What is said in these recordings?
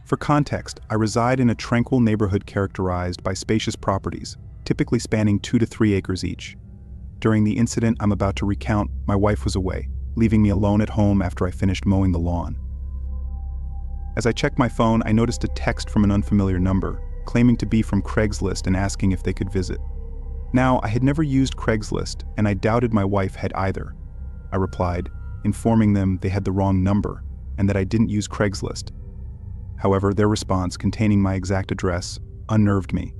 For context, I reside in a tranquil neighborhood characterized by spacious properties, typically spanning 2 to 3 acres each. During the incident I'm about to recount, my wife was away, leaving me alone at home after I finished mowing the lawn. As I checked my phone, I noticed a text from an unfamiliar number, claiming to be from Craigslist and asking if they could visit. Now, I had never used Craigslist, and I doubted my wife had either. I replied, informing them they had the wrong number, and that I didn't use Craigslist. However, their response, containing my exact address, unnerved me.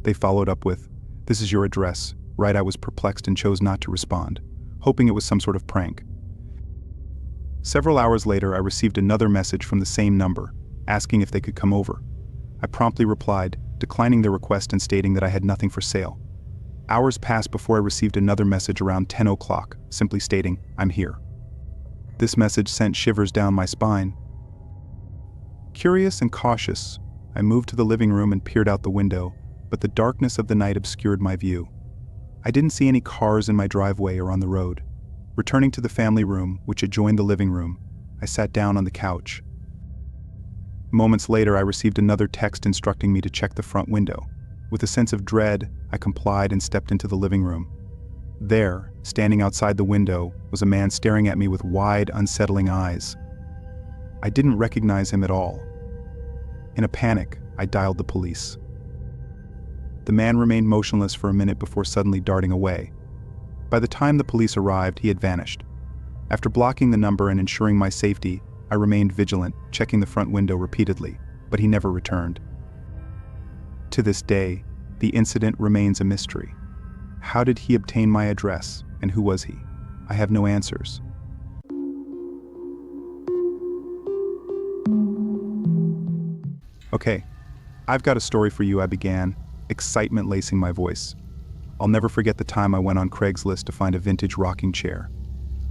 They followed up with, "This is your address," right? I was perplexed and chose not to respond, hoping it was some sort of prank. Several hours later, I received another message from the same number, asking if they could come over. I promptly replied, declining their request and stating that I had nothing for sale. Hours passed before I received another message around 10 o'clock, simply stating, "I'm here." This message sent shivers down my spine. Curious and cautious, I moved to the living room and peered out the window, but the darkness of the night obscured my view. I didn't see any cars in my driveway or on the road. Returning to the family room, which adjoined the living room, I sat down on the couch. Moments later, I received another text instructing me to check the front window. With a sense of dread, I complied and stepped into the living room. There, standing outside the window, was a man staring at me with wide, unsettling eyes. I didn't recognize him at all. In a panic, I dialed the police. The man remained motionless for a minute before suddenly darting away. By the time the police arrived, he had vanished. After blocking the number and ensuring my safety, I remained vigilant, checking the front window repeatedly, but he never returned. To this day, the incident remains a mystery. How did he obtain my address, and who was he? I have no answers. "Okay, I've got a story for you," I began, excitement lacing my voice. "I'll never forget the time I went on Craigslist to find a vintage rocking chair.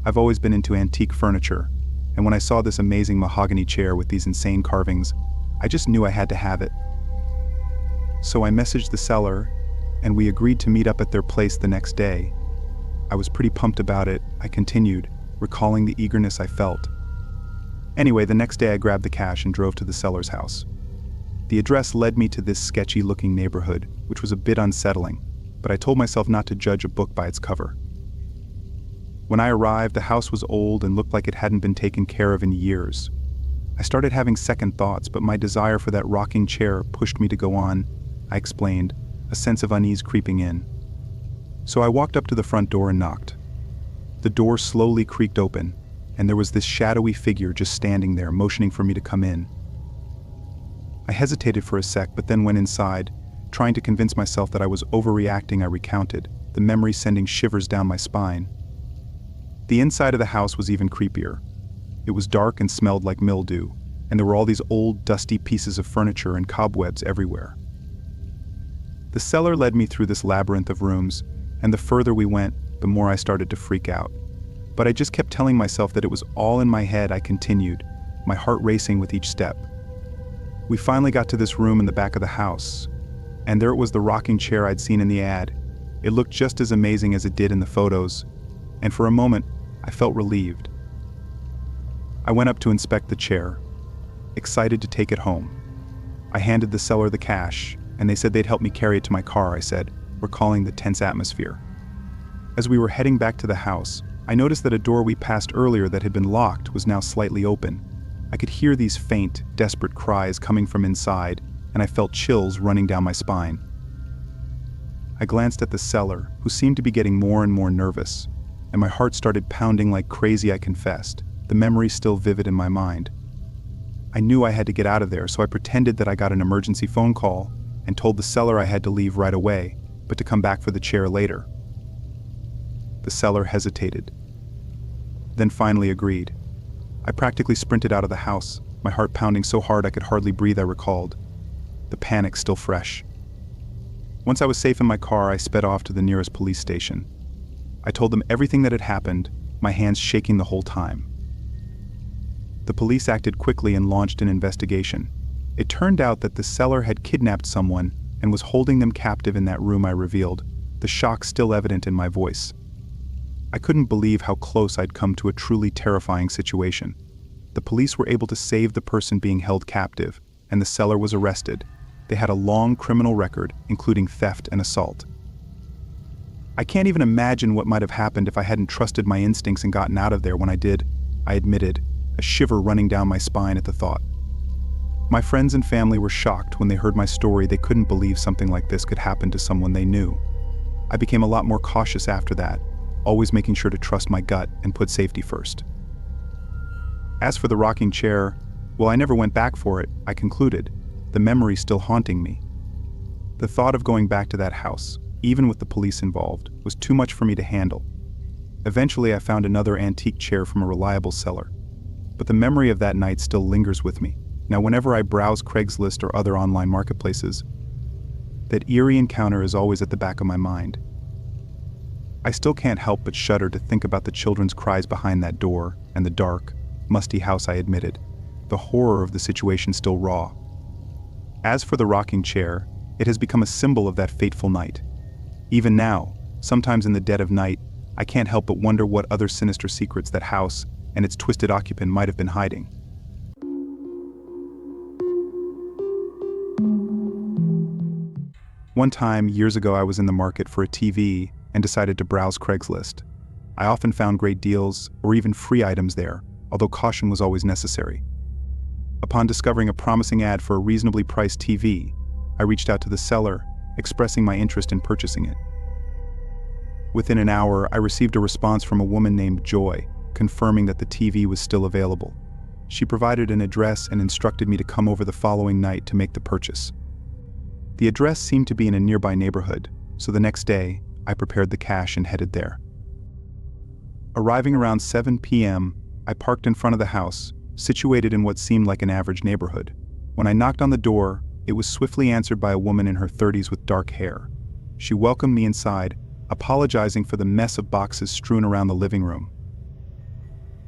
I've always been into antique furniture, and when I saw this amazing mahogany chair with these insane carvings, I just knew I had to have it. So I messaged the seller, and we agreed to meet up at their place the next day. I was pretty pumped about it," I continued, recalling the eagerness I felt. Anyway, the next day I grabbed the cash and drove to the seller's house. The address led me to this sketchy-looking neighborhood, which was a bit unsettling, but I told myself not to judge a book by its cover. When I arrived, the house was old and looked like it hadn't been taken care of in years. I started having second thoughts, but my desire for that rocking chair pushed me to go on, I explained, a sense of unease creeping in. So I walked up to the front door and knocked. The door slowly creaked open, and there was this shadowy figure just standing there, motioning for me to come in. I hesitated for a sec, but then went inside, trying to convince myself that I was overreacting. I recounted, the memory sending shivers down my spine. The inside of the house was even creepier. It was dark and smelled like mildew, and there were all these old, dusty pieces of furniture and cobwebs everywhere. The seller led me through this labyrinth of rooms, and the further we went, the more I started to freak out. But I just kept telling myself that it was all in my head. I continued, my heart racing with each step. We finally got to this room in the back of the house, and there it was, the rocking chair I'd seen in the ad. It looked just as amazing as it did in the photos, and for a moment, I felt relieved. I went up to inspect the chair, excited to take it home. I handed the seller the cash, and they said they'd help me carry it to my car, I said, recalling the tense atmosphere. As we were heading back to the house, I noticed that a door we passed earlier that had been locked was now slightly open. I could hear these faint, desperate cries coming from inside, and I felt chills running down my spine. I glanced at the seller, who seemed to be getting more and more nervous, and my heart started pounding like crazy. I confessed, the memory still vivid in my mind. I knew I had to get out of there, so I pretended that I got an emergency phone call and told the seller I had to leave right away, but to come back for the chair later. The seller hesitated, then finally agreed. I practically sprinted out of the house, my heart pounding so hard I could hardly breathe. I recalled, the panic still fresh. Once I was safe in my car, I sped off to the nearest police station. I told them everything that had happened, my hands shaking the whole time. The police acted quickly and launched an investigation. It turned out that the seller had kidnapped someone and was holding them captive in that room. I revealed, the shock still evident in my voice. I couldn't believe how close I'd come to a truly terrifying situation. The police were able to save the person being held captive, and the seller was arrested. They had a long criminal record, including theft and assault. I can't even imagine what might have happened if I hadn't trusted my instincts and gotten out of there when I did, I admitted, a shiver running down my spine at the thought. My friends and family were shocked when they heard my story. They couldn't believe something like this could happen to someone they knew. I became a lot more cautious after that, always making sure to trust my gut and put safety first. As for the rocking chair, well, I never went back for it, I concluded, the memory still haunting me. The thought of going back to that house, even with the police involved, was too much for me to handle. Eventually, I found another antique chair from a reliable seller. But the memory of that night still lingers with me. Now, whenever I browse Craigslist or other online marketplaces, that eerie encounter is always at the back of my mind. I still can't help but shudder to think about the children's cries behind that door and the dark, musty house I admitted. The horror of the situation still raw. As for the rocking chair, it has become a symbol of that fateful night. Even now, sometimes in the dead of night, I can't help but wonder what other sinister secrets that house and its twisted occupant might have been hiding. One time, years ago, I was in the market for a TV and decided to browse Craigslist. I often found great deals or even free items there, although caution was always necessary. Upon discovering a promising ad for a reasonably priced TV, I reached out to the seller, expressing my interest in purchasing it. Within an hour, I received a response from a woman named Joy, confirming that the TV was still available. She provided an address and instructed me to come over the following night to make the purchase. The address seemed to be in a nearby neighborhood, so the next day, I prepared the cash and headed there. Arriving around 7 p.m., I parked in front of the house, situated in what seemed like an average neighborhood. When I knocked on the door, it was swiftly answered by a woman in her 30s with dark hair. She welcomed me inside, apologizing for the mess of boxes strewn around the living room.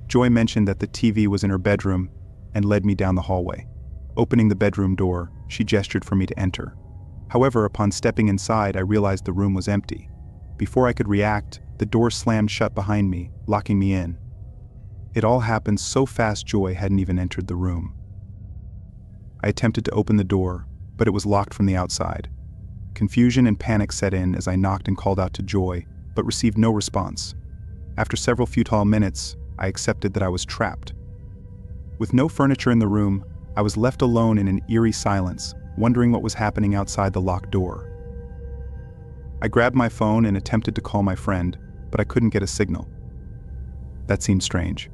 Joy mentioned that the TV was in her bedroom and led me down the hallway. Opening the bedroom door, she gestured for me to enter. However, upon stepping inside, I realized the room was empty. Before I could react, the door slammed shut behind me, locking me in. It all happened so fast Joy hadn't even entered the room. I attempted to open the door, but it was locked from the outside. Confusion and panic set in as I knocked and called out to Joy, but received no response. After several futile minutes, I accepted that I was trapped. With no furniture in the room, I was left alone in an eerie silence, wondering what was happening outside the locked door. I grabbed my phone and attempted to call my friend, but I couldn't get a signal. That seemed strange.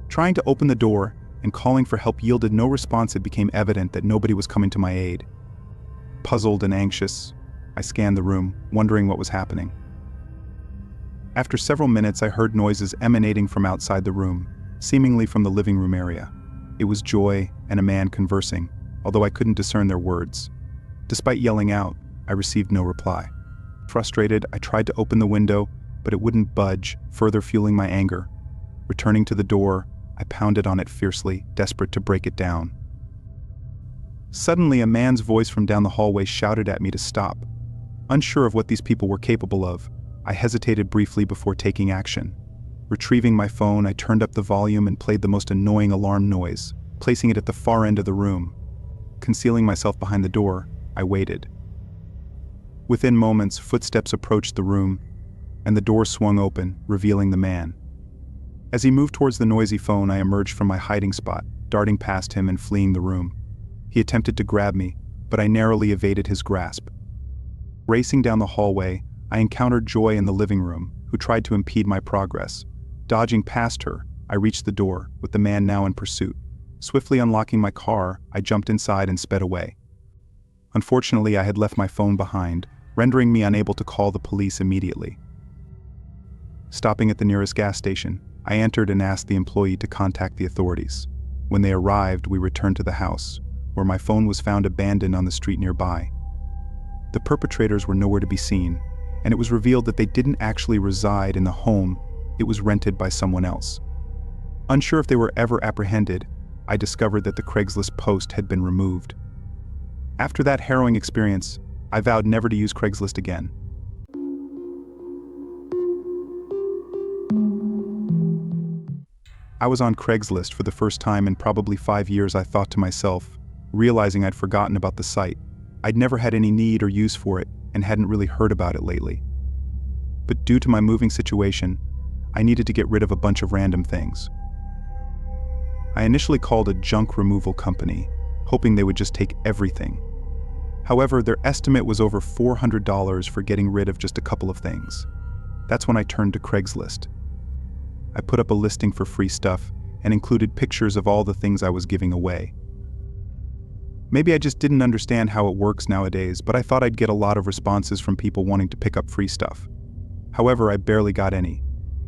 Trying to open the door and calling for help yielded no response. It became evident that nobody was coming to my aid. Puzzled and anxious, I scanned the room, wondering what was happening. After several minutes, I heard noises emanating from outside the room, seemingly from the living room area. It was Joy and a man conversing, although I couldn't discern their words. Despite yelling out, I received no reply. Frustrated, I tried to open the window, but it wouldn't budge, further fueling my anger. Returning to the door, I pounded on it fiercely, desperate to break it down. Suddenly, a man's voice from down the hallway shouted at me to stop. Unsure of what these people were capable of, I hesitated briefly before taking action. Retrieving my phone, I turned up the volume and played the most annoying alarm noise, placing it at the far end of the room. Concealing myself behind the door, I waited. Within moments, footsteps approached the room, and the door swung open, revealing the man. As he moved towards the noisy phone, I emerged from my hiding spot, darting past him and fleeing the room. He attempted to grab me, but I narrowly evaded his grasp. Racing down the hallway, I encountered Joy in the living room, who tried to impede my progress. Dodging past her, I reached the door, with the man now in pursuit. Swiftly unlocking my car, I jumped inside and sped away. Unfortunately, I had left my phone behind, rendering me unable to call the police immediately. Stopping at the nearest gas station, I entered and asked the employee to contact the authorities. When they arrived, we returned to the house, where my phone was found abandoned on the street nearby. The perpetrators were nowhere to be seen, and it was revealed that they didn't actually reside in the home. It was rented by someone else. Unsure if they were ever apprehended, I discovered that the Craigslist post had been removed. After that harrowing experience, I vowed never to use Craigslist again. I was on Craigslist for the first time in probably 5 years. I thought to myself, realizing I'd forgotten about the site. I'd never had any need or use for it and hadn't really heard about it lately. But due to my moving situation, I needed to get rid of a bunch of random things. I initially called a junk removal company, hoping they would just take everything. However, their estimate was over $400 for getting rid of just a couple of things. That's when I turned to Craigslist. I put up a listing for free stuff and included pictures of all the things I was giving away. Maybe I just didn't understand how it works nowadays, but I thought I'd get a lot of responses from people wanting to pick up free stuff. However, I barely got any,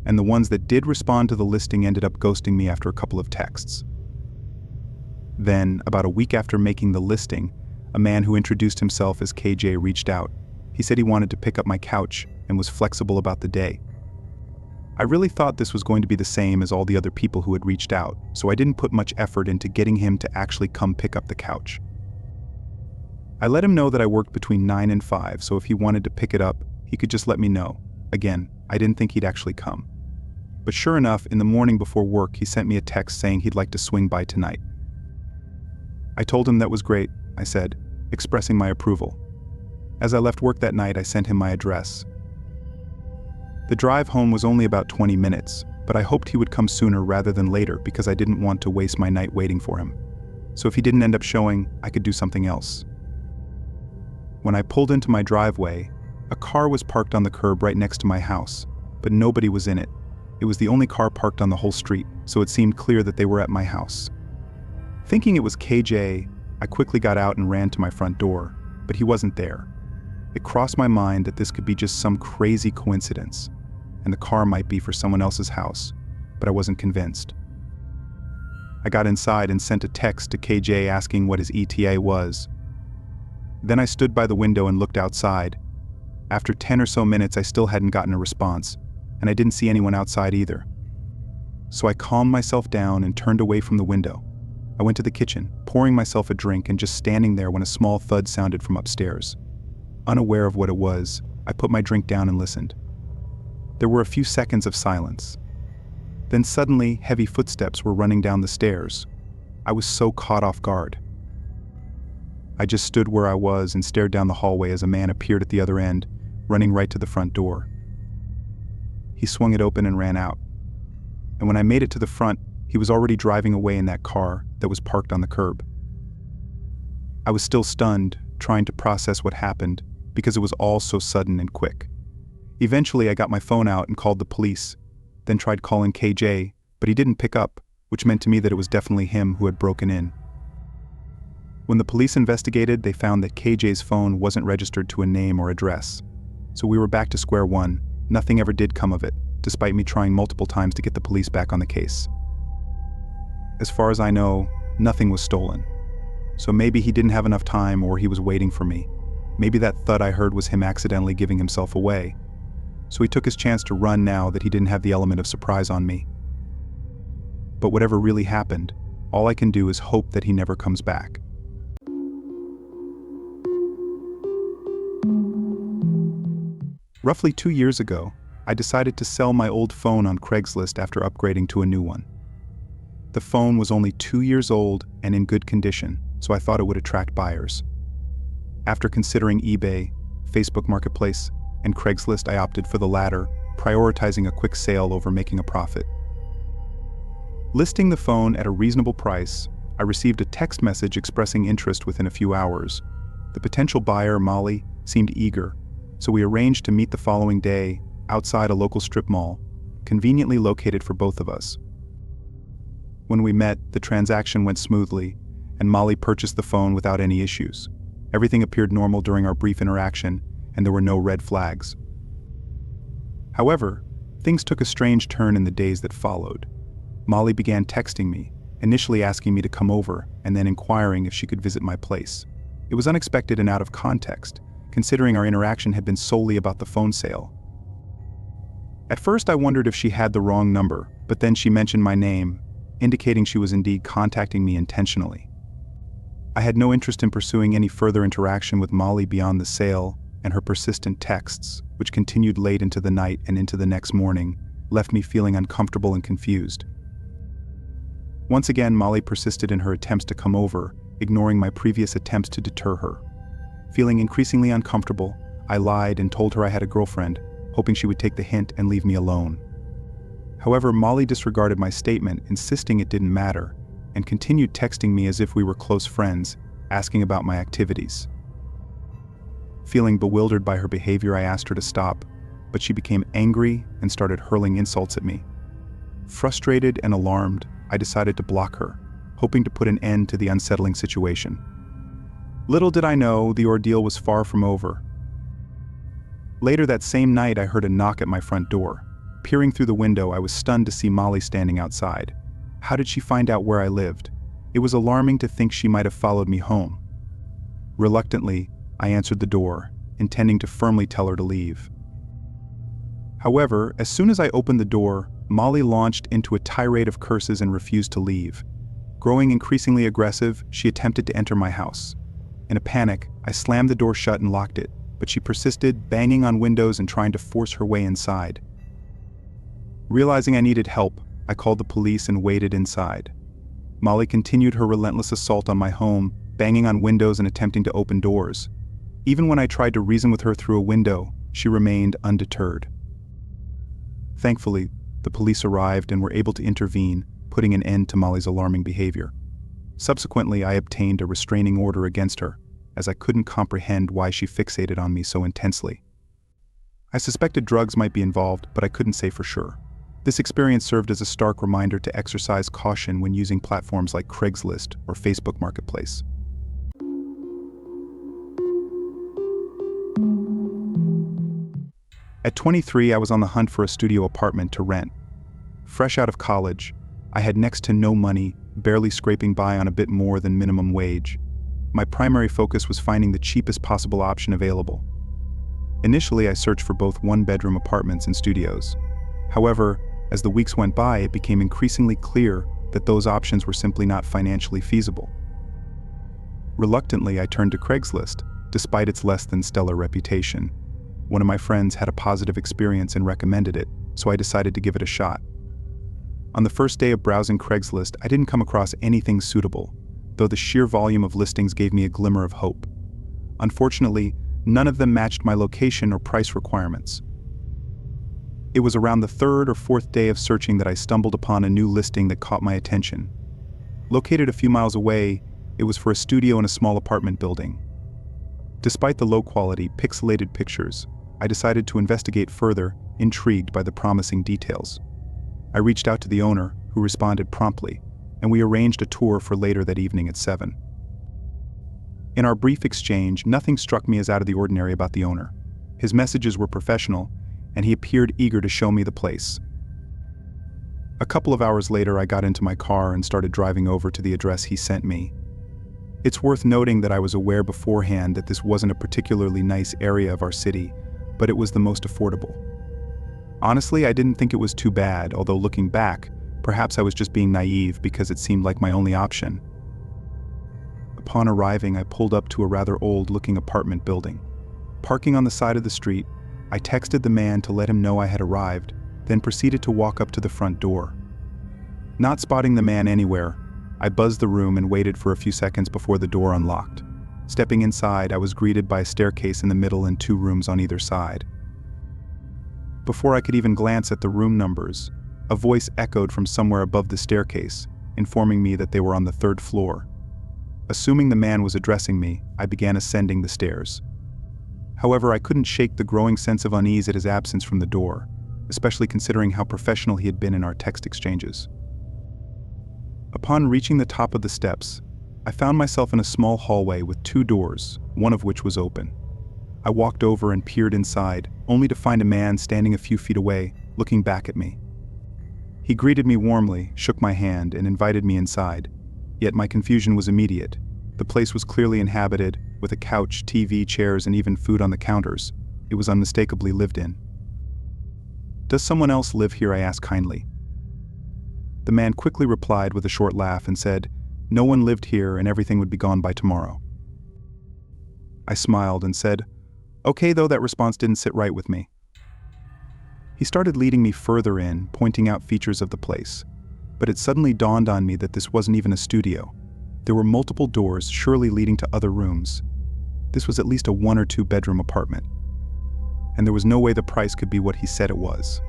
and the ones that did respond to the listing ended up ghosting me after a couple of texts. Then, about a week after making the listing, a man who introduced himself as KJ reached out. He said he wanted to pick up my couch and was flexible about the day. I really thought this was going to be the same as all the other people who had reached out, so I didn't put much effort into getting him to actually come pick up the couch. I let him know that I worked between 9 and 5, so if he wanted to pick it up, he could just let me know. Again, I didn't think he'd actually come. But sure enough, in the morning before work, he sent me a text saying he'd like to swing by tonight. I told him that was great, I said, expressing my approval. As I left work that night, I sent him my address. The drive home was only about 20 minutes, but I hoped he would come sooner rather than later because I didn't want to waste my night waiting for him. So if he didn't end up showing, I could do something else. When I pulled into my driveway, a car was parked on the curb right next to my house, but nobody was in it. It was the only car parked on the whole street, so it seemed clear that they were at my house. Thinking it was KJ, I quickly got out and ran to my front door, but he wasn't there. It crossed my mind that this could be just some crazy coincidence, and the car might be for someone else's house, but I wasn't convinced. I got inside and sent a text to KJ asking what his ETA was. Then I stood by the window and looked outside. After 10 or so minutes, I still hadn't gotten a response, and I didn't see anyone outside either. So I calmed myself down and turned away from the window. I went to the kitchen, pouring myself a drink and just standing there when a small thud sounded from upstairs. Unaware of what it was, I put my drink down and listened. There were a few seconds of silence. Then suddenly, heavy footsteps were running down the stairs. I was so caught off guard. I just stood where I was and stared down the hallway as a man appeared at the other end, running right to the front door. He swung it open and ran out. And when I made it to the front, he was already driving away in that car that was parked on the curb. I was still stunned, trying to process what happened, because it was all so sudden and quick. Eventually, I got my phone out and called the police, then tried calling KJ, but he didn't pick up, which meant to me that it was definitely him who had broken in. When the police investigated, they found that KJ's phone wasn't registered to a name or address. So we were back to square one. Nothing ever did come of it, despite me trying multiple times to get the police back on the case. As far as I know, nothing was stolen. So maybe he didn't have enough time or he was waiting for me. Maybe that thud I heard was him accidentally giving himself away. So he took his chance to run now that he didn't have the element of surprise on me. But whatever really happened, all I can do is hope that he never comes back. Roughly 2 years ago, I decided to sell my old phone on Craigslist after upgrading to a new one. The phone was only 2 years old and in good condition, so I thought it would attract buyers. After considering eBay, Facebook Marketplace, and Craigslist, I opted for the latter, prioritizing a quick sale over making a profit. Listing the phone at a reasonable price, I received a text message expressing interest within a few hours. The potential buyer, Molly, seemed eager, so we arranged to meet the following day outside a local strip mall, conveniently located for both of us. When we met, the transaction went smoothly, and Molly purchased the phone without any issues. Everything appeared normal during our brief interaction, and there were no red flags. However, things took a strange turn in the days that followed. Molly began texting me, initially asking me to come over, and then inquiring if she could visit my place. It was unexpected and out of context, considering our interaction had been solely about the phone sale. At first I wondered if she had the wrong number, but then she mentioned my name, indicating she was indeed contacting me intentionally. I had no interest in pursuing any further interaction with Molly beyond the sale, and her persistent texts, which continued late into the night and into the next morning, left me feeling uncomfortable and confused. Once again, Molly persisted in her attempts to come over, ignoring my previous attempts to deter her. Feeling increasingly uncomfortable, I lied and told her I had a girlfriend, hoping she would take the hint and leave me alone. However, Molly disregarded my statement, insisting it didn't matter, and continued texting me as if we were close friends, asking about my activities. Feeling bewildered by her behavior, I asked her to stop, but she became angry and started hurling insults at me. Frustrated and alarmed, I decided to block her, hoping to put an end to the unsettling situation. Little did I know, the ordeal was far from over. Later that same night, I heard a knock at my front door. Peering through the window, I was stunned to see Molly standing outside. How did she find out where I lived? It was alarming to think she might have followed me home. Reluctantly, I answered the door, intending to firmly tell her to leave. However, as soon as I opened the door, Molly launched into a tirade of curses and refused to leave. Growing increasingly aggressive, she attempted to enter my house. In a panic, I slammed the door shut and locked it, but she persisted, banging on windows and trying to force her way inside. Realizing I needed help, I called the police and waited inside. Molly continued her relentless assault on my home, banging on windows and attempting to open doors. Even when I tried to reason with her through a window, she remained undeterred. Thankfully, the police arrived and were able to intervene, putting an end to Molly's alarming behavior. Subsequently, I obtained a restraining order against her, as I couldn't comprehend why she fixated on me so intensely. I suspected drugs might be involved, but I couldn't say for sure. This experience served as a stark reminder to exercise caution when using platforms like Craigslist or Facebook Marketplace. At 23, I was on the hunt for a studio apartment to rent. Fresh out of college, I had next to no money, barely scraping by on a bit more than minimum wage. My primary focus was finding the cheapest possible option available. Initially, I searched for both one-bedroom apartments and studios. However, as the weeks went by, it became increasingly clear that those options were simply not financially feasible. Reluctantly, I turned to Craigslist, despite its less than stellar reputation. One of my friends had a positive experience and recommended it, so I decided to give it a shot. On the first day of browsing Craigslist, I didn't come across anything suitable, though the sheer volume of listings gave me a glimmer of hope. Unfortunately, none of them matched my location or price requirements. It was around the third or fourth day of searching that I stumbled upon a new listing that caught my attention. Located a few miles away, it was for a studio in a small apartment building. Despite the low-quality, pixelated pictures, I decided to investigate further, intrigued by the promising details. I reached out to the owner, who responded promptly, and we arranged a tour for later that evening at 7. In our brief exchange, nothing struck me as out of the ordinary about the owner. His messages were professional, and he appeared eager to show me the place. A couple of hours later, I got into my car and started driving over to the address he sent me. It's worth noting that I was aware beforehand that this wasn't a particularly nice area of our city, but it was the most affordable. Honestly, I didn't think it was too bad, although looking back, perhaps I was just being naive because it seemed like my only option. Upon arriving, I pulled up to a rather old-looking apartment building. Parking on the side of the street, I texted the man to let him know I had arrived, then proceeded to walk up to the front door. Not spotting the man anywhere, I buzzed the room and waited for a few seconds before the door unlocked. Stepping inside, I was greeted by a staircase in the middle and 2 rooms on either side. Before I could even glance at the room numbers, a voice echoed from somewhere above the staircase, informing me that they were on the 3rd floor. Assuming the man was addressing me, I began ascending the stairs. However, I couldn't shake the growing sense of unease at his absence from the door, especially considering how professional he had been in our text exchanges. Upon reaching the top of the steps, I found myself in a small hallway with 2 doors, one of which was open. I walked over and peered inside, only to find a man standing a few feet away, looking back at me. He greeted me warmly, shook my hand, and invited me inside. Yet my confusion was immediate. The place was clearly inhabited, with a couch, TV, chairs, and even food on the counters. It was unmistakably lived in. "Does someone else live here?" I asked kindly. The man quickly replied with a short laugh and said, "No one lived here and everything would be gone by tomorrow." I smiled and said, "Okay, though that response didn't sit right with me." He started leading me further in, pointing out features of the place. But it suddenly dawned on me that this wasn't even a studio. There were multiple doors, surely leading to other rooms. This was at least a 1 or 2 bedroom apartment. And there was no way the price could be what he said it was.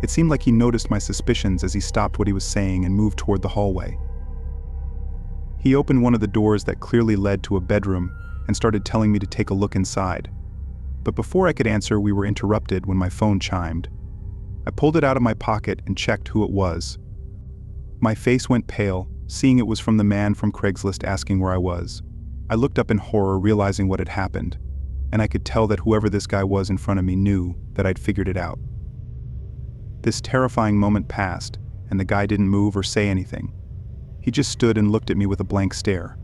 It seemed like he noticed my suspicions as he stopped what he was saying and moved toward the hallway. He opened one of the doors that clearly led to a bedroom and started telling me to take a look inside. But before I could answer, we were interrupted when my phone chimed. I pulled it out of my pocket and checked who it was. My face went pale, seeing it was from the man from Craigslist asking where I was. I looked up in horror, realizing what had happened, and I could tell that whoever this guy was in front of me knew that I'd figured it out. This terrifying moment passed, and the guy didn't move or say anything. He just stood and looked at me with a blank stare.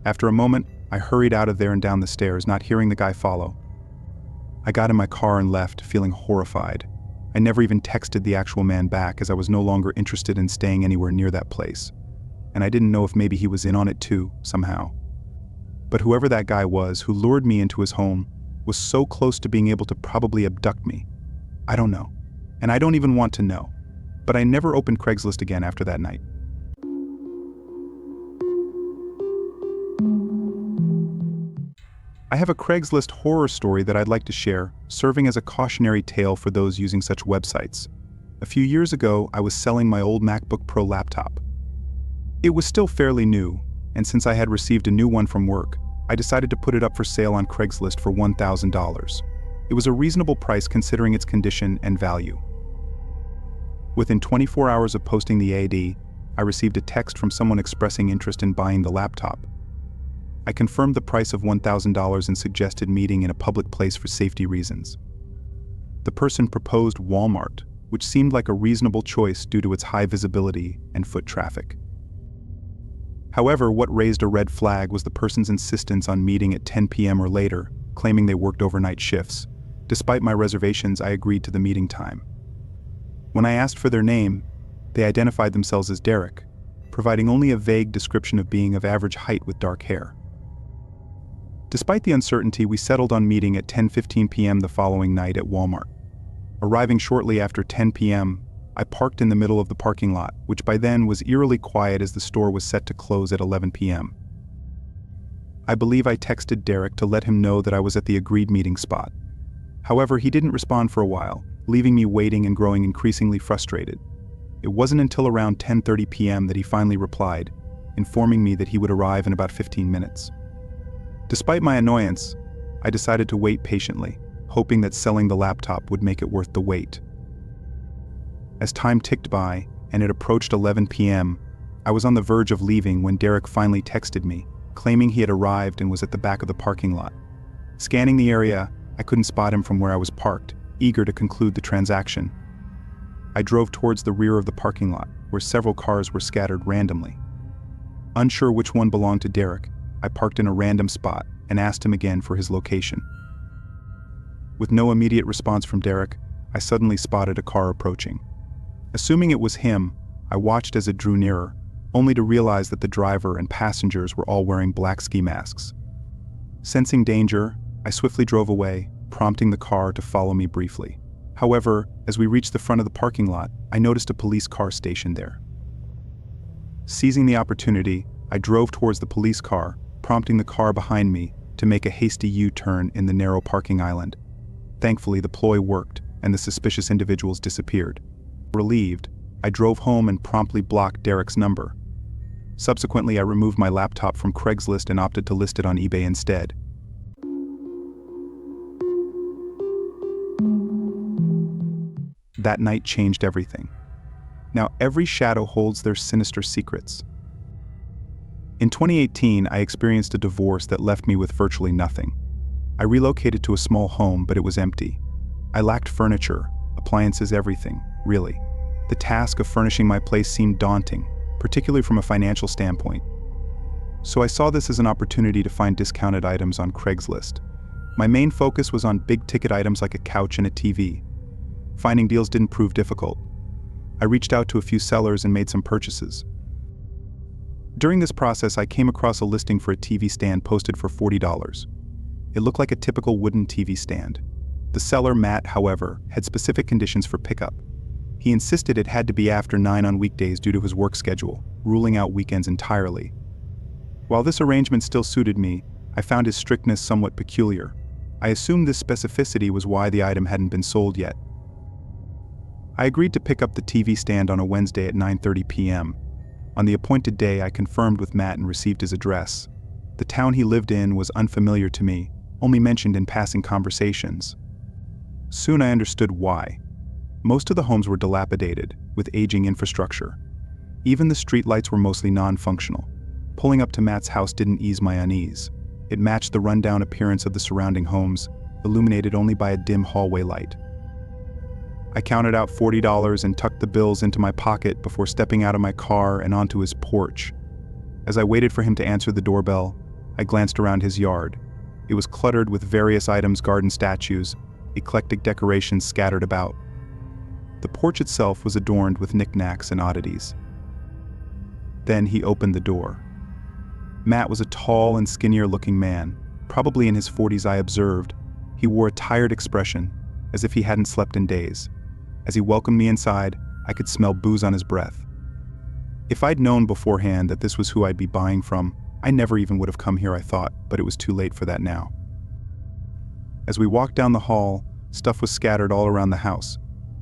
After a moment, I hurried out of there and down the stairs, not hearing the guy follow. I got in my car and left, feeling horrified. I never even texted the actual man back, as I was no longer interested in staying anywhere near that place. And I didn't know if maybe he was in on it too, somehow. But whoever that guy was who lured me into his home was so close to being able to probably abduct me. I don't know. And I don't even want to know. But I never opened Craigslist again after that night. I have a Craigslist horror story that I'd like to share, serving as a cautionary tale for those using such websites. A few years ago, I was selling my old MacBook Pro laptop. It was still fairly new, and since I had received a new one from work, I decided to put it up for sale on Craigslist for $1,000. It was a reasonable price considering its condition and value. Within 24 hours of posting the AD, I received a text from someone expressing interest in buying the laptop. I confirmed the price of $1,000 and suggested meeting in a public place for safety reasons. The person proposed Walmart, which seemed like a reasonable choice due to its high visibility and foot traffic. However, what raised a red flag was the person's insistence on meeting at 10 p.m. or later, claiming they worked overnight shifts. Despite my reservations, I agreed to the meeting time. When I asked for their name, they identified themselves as Derek, providing only a vague description of being of average height with dark hair. Despite the uncertainty, we settled on meeting at 10:15 p.m. the following night at Walmart. Arriving shortly after 10 p.m., I parked in the middle of the parking lot, which by then was eerily quiet as the store was set to close at 11 p.m. I believe I texted Derek to let him know that I was at the agreed meeting spot. However, he didn't respond for a while, leaving me waiting and growing increasingly frustrated. It wasn't until around 10:30 p.m. that he finally replied, informing me that he would arrive in about 15 minutes. Despite my annoyance, I decided to wait patiently, hoping that selling the laptop would make it worth the wait. As time ticked by and it approached 11 p.m., I was on the verge of leaving when Derek finally texted me, claiming he had arrived and was at the back of the parking lot. Scanning the area, I couldn't spot him from where I was parked, eager to conclude the transaction. I drove towards the rear of the parking lot, where several cars were scattered randomly. Unsure which one belonged to Derek, I parked in a random spot and asked him again for his location. With no immediate response from Derek, I suddenly spotted a car approaching. Assuming it was him, I watched as it drew nearer, only to realize that the driver and passengers were all wearing black ski masks. Sensing danger, I swiftly drove away, prompting the car to follow me briefly. However, as we reached the front of the parking lot, I noticed a police car stationed there. Seizing the opportunity, I drove towards the police car, prompting the car behind me to make a hasty U-turn in the narrow parking island. Thankfully, the ploy worked, and the suspicious individuals disappeared. Relieved, I drove home and promptly blocked Derek's number. Subsequently, I removed my laptop from Craigslist and opted to list it on eBay instead. That night changed everything. Now every shadow holds their sinister secrets. In 2018, I experienced a divorce that left me with virtually nothing. I relocated to a small home, but it was empty. I lacked furniture, appliances, everything, really. The task of furnishing my place seemed daunting, particularly from a financial standpoint. So I saw this as an opportunity to find discounted items on Craigslist. My main focus was on big-ticket items like a couch and a TV. Finding deals didn't prove difficult. I reached out to a few sellers and made some purchases. During this process, I came across a listing for a TV stand posted for $40. It looked like a typical wooden TV stand. The seller, Matt, however, had specific conditions for pickup. He insisted it had to be after 9 on weekdays due to his work schedule, ruling out weekends entirely. While this arrangement still suited me, I found his strictness somewhat peculiar. I assumed this specificity was why the item hadn't been sold yet. I agreed to pick up the TV stand on a Wednesday at 9:30 p.m. On the appointed day, I confirmed with Matt and received his address. The town he lived in was unfamiliar to me, only mentioned in passing conversations. Soon I understood why. Most of the homes were dilapidated, with aging infrastructure. Even the streetlights were mostly non-functional. Pulling up to Matt's house didn't ease my unease. It matched the rundown appearance of the surrounding homes, illuminated only by a dim hallway light. I counted out $40 and tucked the bills into my pocket before stepping out of my car and onto his porch. As I waited for him to answer the doorbell, I glanced around his yard. It was cluttered with various items, garden statues, eclectic decorations scattered about. The porch itself was adorned with knickknacks and oddities. Then he opened the door. Matt was a tall and skinnier-looking man, probably in his 40s. I observed. He wore a tired expression, as if he hadn't slept in days. As he welcomed me inside, I could smell booze on his breath. If I'd known beforehand that this was who I'd be buying from, I never even would have come here, I thought, but it was too late for that now. As we walked down the hall, stuff was scattered all around the house.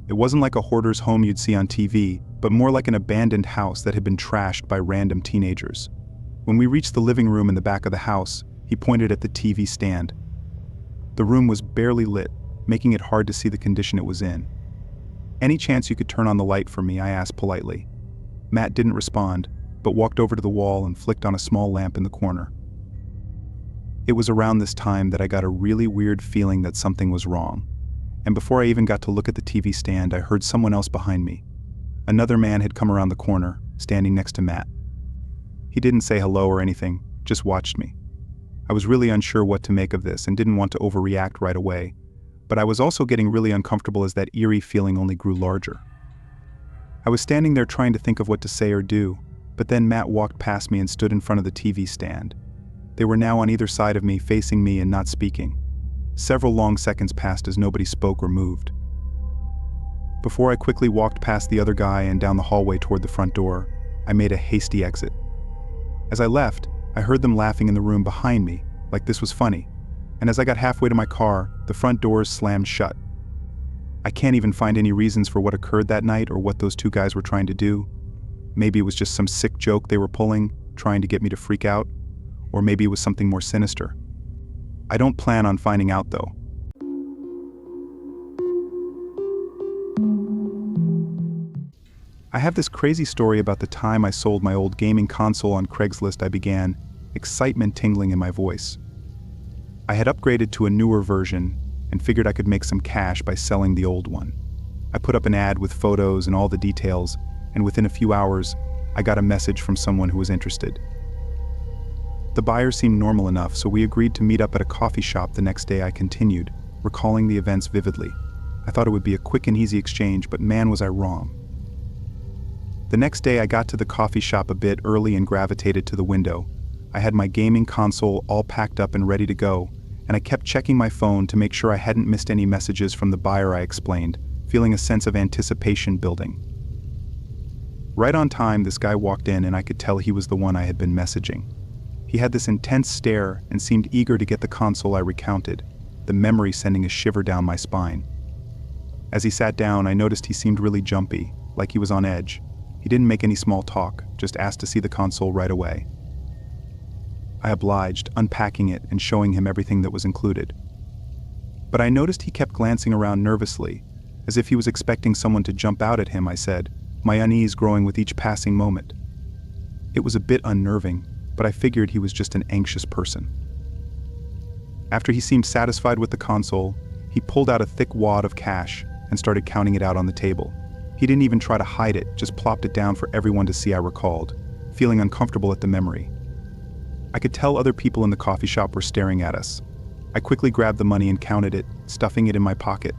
It wasn't like a hoarder's home you'd see on TV, but more like an abandoned house that had been trashed by random teenagers. When we reached the living room in the back of the house, he pointed at the TV stand. The room was barely lit, making it hard to see the condition it was in. "Any chance you could turn on the light for me?" I asked politely. Matt didn't respond, but walked over to the wall and flicked on a small lamp in the corner. It was around this time that I got a really weird feeling that something was wrong. And before I even got to look at the TV stand, I heard someone else behind me. Another man had come around the corner, standing next to Matt. He didn't say hello or anything, just watched me. I was really unsure what to make of this and didn't want to overreact right away, but I was also getting really uncomfortable as that eerie feeling only grew larger. I was standing there trying to think of what to say or do, but then Matt walked past me and stood in front of the TV stand. They were now on either side of me, facing me and not speaking. Several long seconds passed as nobody spoke or moved. Before I quickly walked past the other guy and down the hallway toward the front door, I made a hasty exit. As I left, I heard them laughing in the room behind me, like this was funny, and as I got halfway to my car, the front doors slammed shut. I can't even find any reasons for what occurred that night or what those two guys were trying to do. Maybe it was just some sick joke they were pulling, trying to get me to freak out, or maybe it was something more sinister. I don't plan on finding out, though. I have this crazy story about the time I sold my old gaming console on Craigslist. I began, excitement tingling in my voice. I had upgraded to a newer version and figured I could make some cash by selling the old one. I put up an ad with photos and all the details, and within a few hours, I got a message from someone who was interested. The buyer seemed normal enough, so we agreed to meet up at a coffee shop the next day. I continued, recalling the events vividly. I thought it would be a quick and easy exchange, but man, was I wrong. The next day, I got to the coffee shop a bit early and gravitated to the window. I had my gaming console all packed up and ready to go, and I kept checking my phone to make sure I hadn't missed any messages from the buyer. I explained, feeling a sense of anticipation building. Right on time, this guy walked in and I could tell he was the one I had been messaging. He had this intense stare and seemed eager to get the console. I recounted, the memory sending a shiver down my spine. As he sat down, I noticed he seemed really jumpy, like he was on edge. He didn't make any small talk, just asked to see the console right away. I obliged, unpacking it and showing him everything that was included. But I noticed he kept glancing around nervously, as if he was expecting someone to jump out at him. I said, my unease growing with each passing moment. It was a bit unnerving, but I figured he was just an anxious person. After he seemed satisfied with the console, he pulled out a thick wad of cash and started counting it out on the table. He didn't even try to hide it, just plopped it down for everyone to see. I recalled, feeling uncomfortable at the memory. I could tell other people in the coffee shop were staring at us. I quickly grabbed the money and counted it, stuffing it in my pocket.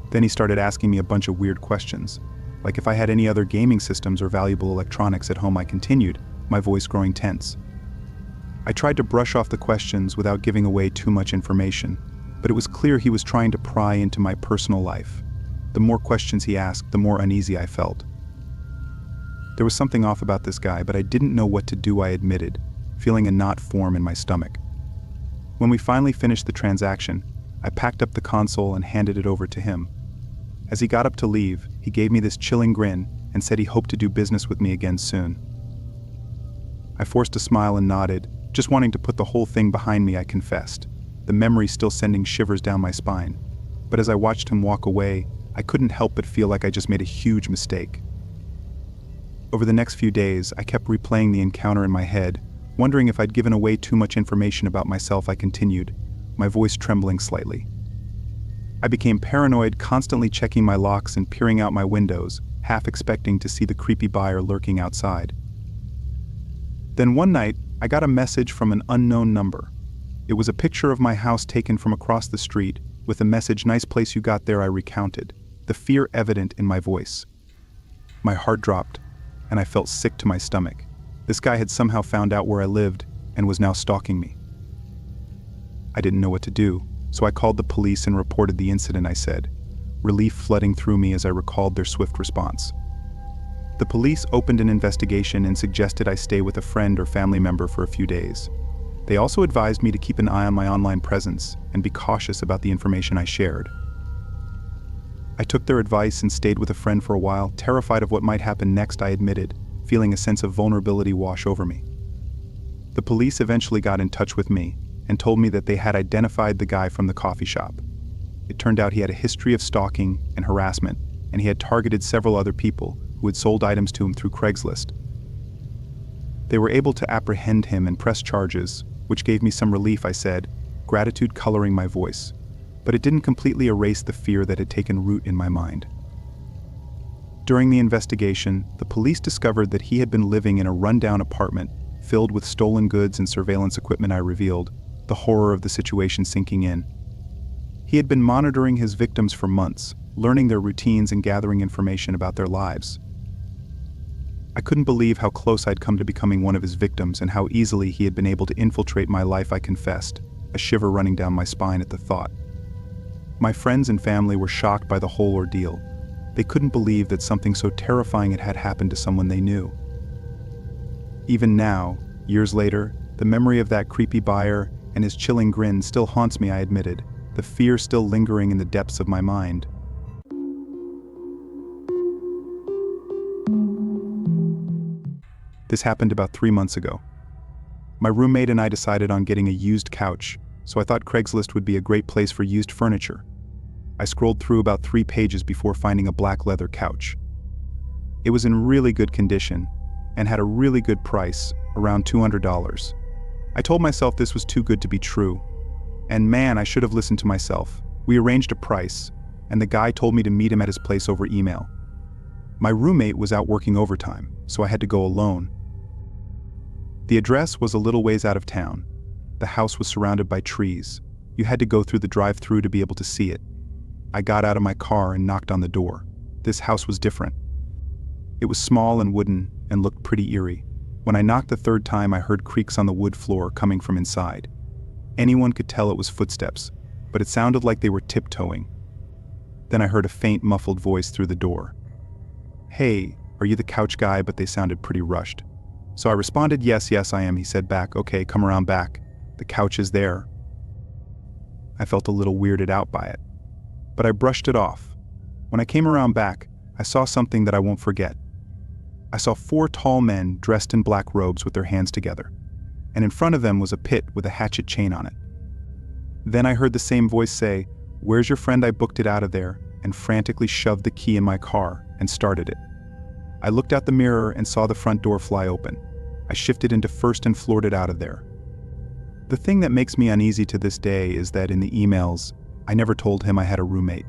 Then he started asking me a bunch of weird questions, like if I had any other gaming systems or valuable electronics at home. I continued, my voice growing tense. I tried to brush off the questions without giving away too much information, but it was clear he was trying to pry into my personal life. The more questions he asked, the more uneasy I felt. There was something off about this guy, but I didn't know what to do, I admitted, feeling a knot form in my stomach. When we finally finished the transaction, I packed up the console and handed it over to him. As he got up to leave, he gave me this chilling grin and said he hoped to do business with me again soon. I forced a smile and nodded, just wanting to put the whole thing behind me, I confessed, the memory still sending shivers down my spine. But as I watched him walk away, I couldn't help but feel like I just made a huge mistake. Over the next few days, I kept replaying the encounter in my head, wondering if I'd given away too much information about myself. I continued, my voice trembling slightly. I became paranoid, constantly checking my locks and peering out my windows, half expecting to see the creepy buyer lurking outside. Then one night, I got a message from an unknown number. It was a picture of my house taken from across the street, with the message, "Nice place you got there," I recounted, the fear evident in my voice. My heart dropped, and I felt sick to my stomach. This guy had somehow found out where I lived and was now stalking me. I didn't know what to do, so I called the police and reported the incident, I said, relief flooding through me as I recalled their swift response. The police opened an investigation and suggested I stay with a friend or family member for a few days. They also advised me to keep an eye on my online presence and be cautious about the information I shared. I took their advice and stayed with a friend for a while, terrified of what might happen next, I admitted, feeling a sense of vulnerability wash over me. The police eventually got in touch with me and told me that they had identified the guy from the coffee shop. It turned out he had a history of stalking and harassment, and he had targeted several other people who had sold items to him through Craigslist. They were able to apprehend him and press charges, which gave me some relief, I said, gratitude coloring my voice. But it didn't completely erase the fear that had taken root in my mind. During the investigation, the police discovered that he had been living in a rundown apartment filled with stolen goods and surveillance equipment. I revealed, the horror of the situation sinking in. He had been monitoring his victims for months, learning their routines and gathering information about their lives. I couldn't believe how close I'd come to becoming one of his victims and how easily he had been able to infiltrate my life, I confessed, a shiver running down my spine at the thought. My friends and family were shocked by the whole ordeal. They couldn't believe that something so terrifying had happened to someone they knew. Even now, years later, the memory of that creepy buyer and his chilling grin still haunts me, I admitted, the fear still lingering in the depths of my mind. This happened about 3 months ago. My roommate and I decided on getting a used couch, so I thought Craigslist would be a great place for used furniture. I scrolled through about 3 pages before finding a black leather couch. It was in really good condition and had a really good price, around $200. I told myself this was too good to be true. And man, I should have listened to myself. We arranged a price, and the guy told me to meet him at his place over email. My roommate was out working overtime, so I had to go alone. The address was a little ways out of town. The house was surrounded by trees. You had to go through the drive-thru to be able to see it. I got out of my car and knocked on the door. This house was different. It was small and wooden and looked pretty eerie. When I knocked the 3rd time, I heard creaks on the wood floor coming from inside. Anyone could tell it was footsteps, but it sounded like they were tiptoeing. Then I heard a faint, muffled voice through the door. "Hey, are you the couch guy?" But they sounded pretty rushed. So I responded, yes, I am," he said back. "Okay, come around back. The couch is there." I felt a little weirded out by it, but I brushed it off. When I came around back, I saw something that I won't forget. I saw 4 tall men dressed in black robes with their hands together, and in front of them was a pit with a hatchet chain on it. Then I heard the same voice say, "Where's your friend?" I booked it out of there and frantically shoved the key in my car and started it. I looked out the mirror and saw the front door fly open. I shifted into first and floored it out of there. The thing that makes me uneasy to this day is that in the emails, I never told him I had a roommate.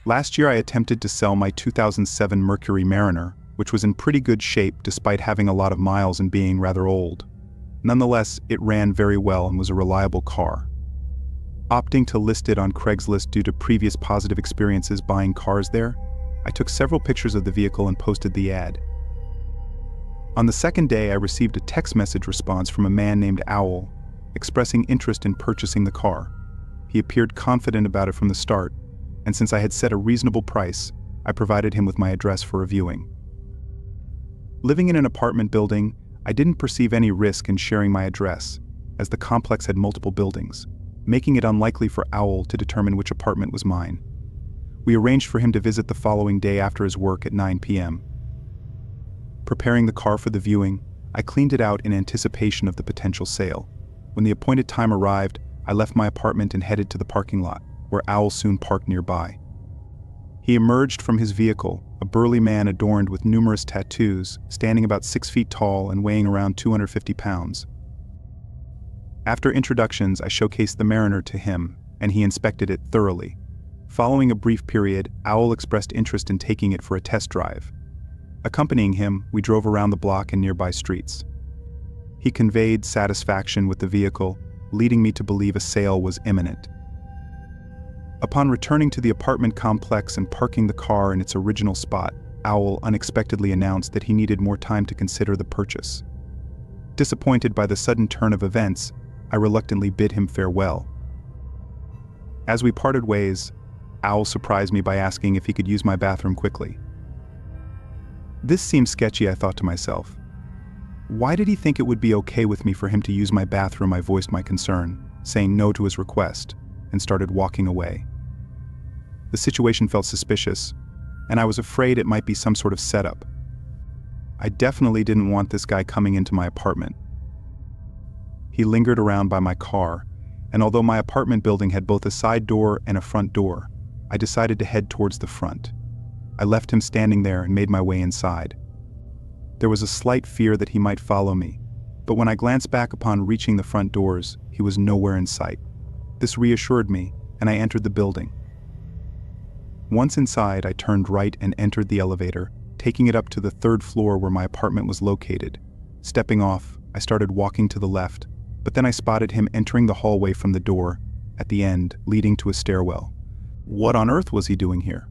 Last year I attempted to sell my 2007 Mercury Mariner, which was in pretty good shape despite having a lot of miles and being rather old. Nonetheless, it ran very well and was a reliable car. Opting to list it on Craigslist due to previous positive experiences buying cars there, I took several pictures of the vehicle and posted the ad. On the 2nd day, I received a text message response from a man named Owl, expressing interest in purchasing the car. He appeared confident about it from the start, and since I had set a reasonable price, I provided him with my address for a viewing. Living in an apartment building, I didn't perceive any risk in sharing my address, as the complex had multiple buildings, making it unlikely for Owl to determine which apartment was mine. We arranged for him to visit the following day after his work at 9 p.m. Preparing the car for the viewing, I cleaned it out in anticipation of the potential sale. When the appointed time arrived, I left my apartment and headed to the parking lot, where Owl soon parked nearby. He emerged from his vehicle, a burly man adorned with numerous tattoos, standing about 6 feet tall and weighing around 250 pounds. After introductions, I showcased the Mariner to him, and he inspected it thoroughly. Following a brief period, Owl expressed interest in taking it for a test drive. Accompanying him, we drove around the block and nearby streets. He conveyed satisfaction with the vehicle, leading me to believe a sale was imminent. Upon returning to the apartment complex and parking the car in its original spot, Owl unexpectedly announced that he needed more time to consider the purchase. Disappointed by the sudden turn of events, I reluctantly bid him farewell. As we parted ways, Owl surprised me by asking if he could use my bathroom quickly. This seemed sketchy, I thought to myself. Why did he think it would be okay with me for him to use my bathroom? I voiced my concern, saying no to his request, and started walking away. The situation felt suspicious, and I was afraid it might be some sort of setup. I definitely didn't want this guy coming into my apartment. He lingered around by my car, and although my apartment building had both a side door and a front door, I decided to head towards the front. I left him standing there and made my way inside. There was a slight fear that he might follow me, but when I glanced back upon reaching the front doors, he was nowhere in sight. This reassured me, and I entered the building. Once inside, I turned right and entered the elevator, taking it up to the 3rd floor where my apartment was located. Stepping off, I started walking to the left, but then I spotted him entering the hallway from the door, at the end, leading to a stairwell. What on earth was he doing here?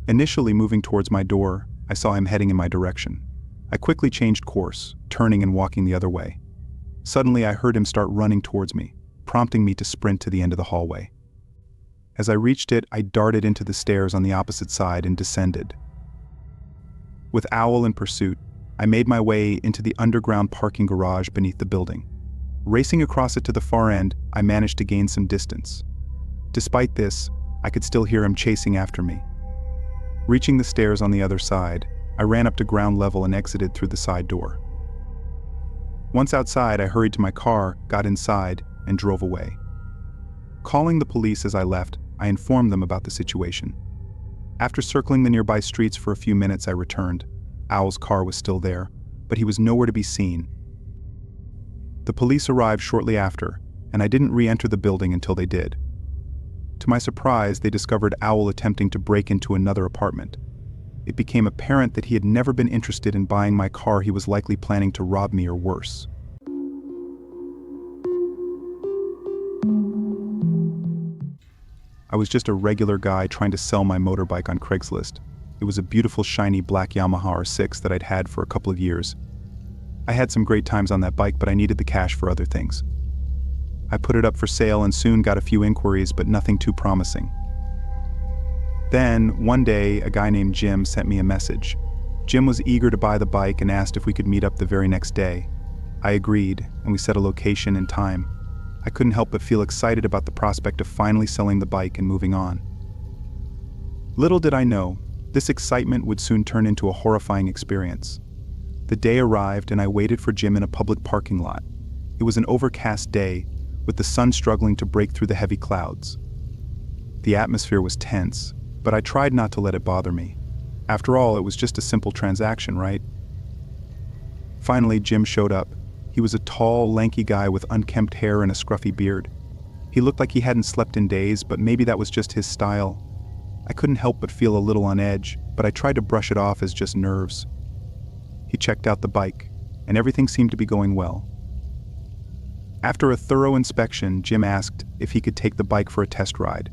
Initially moving towards my door, I saw him heading in my direction. I quickly changed course, turning and walking the other way. Suddenly, I heard him start running towards me, prompting me to sprint to the end of the hallway. As I reached it, I darted into the stairs on the opposite side and descended. With Owl in pursuit, I made my way into the underground parking garage beneath the building. Racing across it to the far end, I managed to gain some distance. Despite this, I could still hear him chasing after me. Reaching the stairs on the other side, I ran up to ground level and exited through the side door. Once outside, I hurried to my car, got inside, and drove away. Calling the police as I left, I informed them about the situation. After circling the nearby streets for a few minutes, I returned. Owl's car was still there, but he was nowhere to be seen. The police arrived shortly after, and I didn't re-enter the building until they did. To my surprise, they discovered Owl attempting to break into another apartment. It became apparent that he had never been interested in buying my car. He was likely planning to rob me or worse. I was just a regular guy trying to sell my motorbike on Craigslist. It was a beautiful shiny black Yamaha R6 that I'd had for a couple of years. I had some great times on that bike, but I needed the cash for other things. I put it up for sale and soon got a few inquiries, but nothing too promising. Then, one day, a guy named Jim sent me a message. Jim was eager to buy the bike and asked if we could meet up the very next day. I agreed, and we set a location and time. I couldn't help but feel excited about the prospect of finally selling the bike and moving on. Little did I know, this excitement would soon turn into a horrifying experience. The day arrived and I waited for Jim in a public parking lot. It was an overcast day, with the sun struggling to break through the heavy clouds. The atmosphere was tense, but I tried not to let it bother me. After all, it was just a simple transaction, right? Finally, Jim showed up. He was a tall, lanky guy with unkempt hair and a scruffy beard. He looked like he hadn't slept in days, but maybe that was just his style. I couldn't help but feel a little on edge, but I tried to brush it off as just nerves. He checked out the bike, and everything seemed to be going well. After a thorough inspection, Jim asked if he could take the bike for a test ride.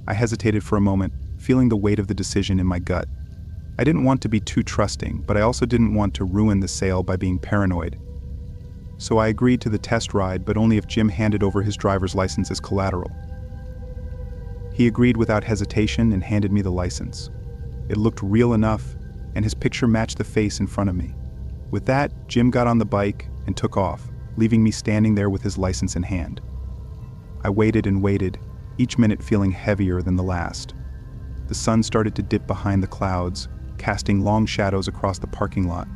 I hesitated for a moment, feeling the weight of the decision in my gut. I didn't want to be too trusting, but I also didn't want to ruin the sale by being paranoid. So I agreed to the test ride, but only if Jim handed over his driver's license as collateral. He agreed without hesitation and handed me the license. It looked real enough, and his picture matched the face in front of me. With that, Jim got on the bike and took off, leaving me standing there with his license in hand. I waited and waited, each minute feeling heavier than the last. The sun started to dip behind the clouds, casting long shadows across the parking lot.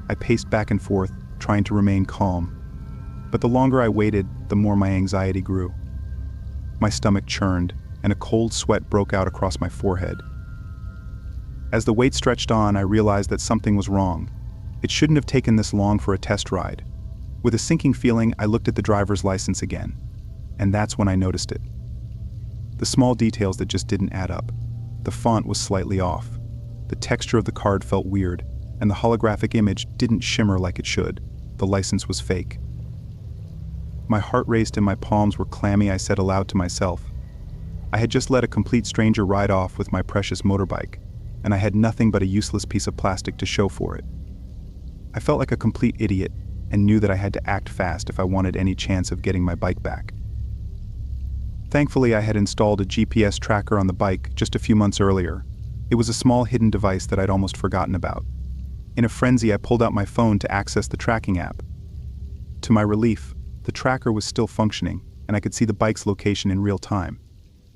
I paced back and forth, trying to remain calm. But the longer I waited, the more my anxiety grew. My stomach churned, and a cold sweat broke out across my forehead. As the wait stretched on, I realized that something was wrong. It shouldn't have taken this long for a test ride. With a sinking feeling, I looked at the driver's license again. And that's when I noticed it. The small details that just didn't add up. The font was slightly off. The texture of the card felt weird, and the holographic image didn't shimmer like it should. The license was fake. My heart raced and my palms were clammy. I said aloud to myself, I had just let a complete stranger ride off with my precious motorbike, and I had nothing but a useless piece of plastic to show for it. I felt like a complete idiot and knew that I had to act fast if I wanted any chance of getting my bike back. Thankfully, I had installed a GPS tracker on the bike just a few months earlier. It was a small hidden device that I'd almost forgotten about. In a frenzy, I pulled out my phone to access the tracking app. To my relief, the tracker was still functioning, and I could see the bike's location in real time.